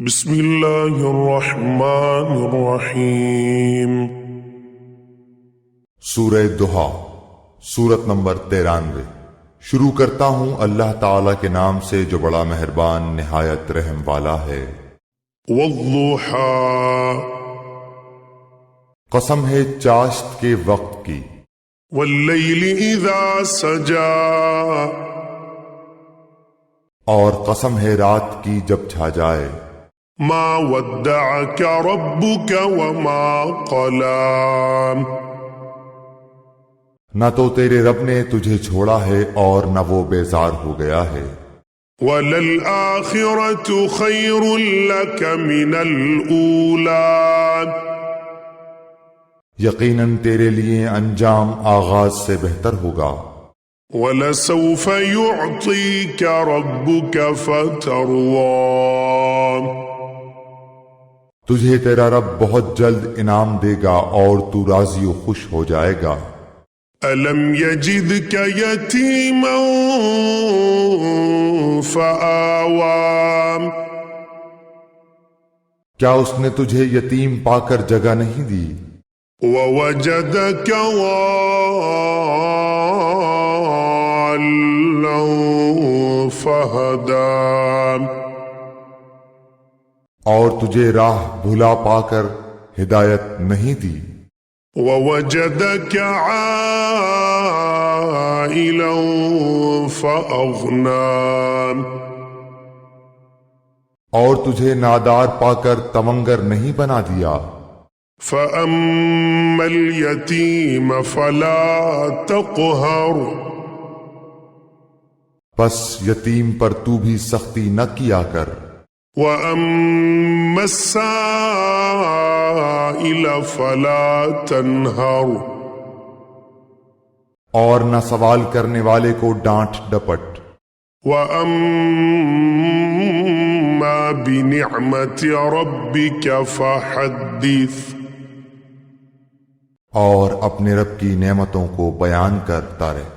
بسم اللہ الرحمن الرحیم۔ سورہ دہا، سورت نمبر 93۔ شروع کرتا ہوں اللہ تعالی کے نام سے جو بڑا مہربان نہایت رحم والا ہے۔ والضحی، قسم ہے چاشت کے وقت کی۔ واللیل اذا سجا، اور قسم ہے رات کی جب چھا جائے۔ ما ودعک ربک وما قلا، نہ تو تیرے رب نے تجھے چھوڑا ہے اور نہ وہ بیزار ہو گیا ہے۔ وللآخرۃ خیر لک من الاولی، یقیناً تیرے لیے انجام آغاز سے بہتر ہوگا۔ وَلَسَوْفَ يُعْطِيكَ رَبُّكَ فَتَرْضَىٰ، تجھے تیرا رب بہت جلد انعام دے گا اور تو راضی و خوش ہو جائے گا۔ أَلَمْ يَجِدْكَ يَتِيمًا فَآوَىٰ، کیا اس نے تجھے یتیم پا کر جگہ نہیں دی؟ وَوَجَدَكَ ضَالًّا فَهَدَىٰ، اور تجھے راہ بھلا پا کر ہدایت نہیں دی۔ وَوَجَدَكَ عَائِلًا فَأَغْنَىٰ، اور تجھے نادار پا کر تمنگر نہیں بنا دیا۔ فَأَمَّا الْيَتِيمَ فَلَا تَقْهَرْ، پس یتیم پر تو بھی سختی نہ کیا کر۔ وَأَمَّا السَّائِلَ فَلَا تَنْهَرْ، اور نہ سوال کرنے والے کو ڈانٹ ڈپٹ۔ وَأَمَّا بِنِعْمَةِ رَبِّكَ فَحَدِّثْ، اور اپنے رب کی نعمتوں کو بیان کرتا رہے۔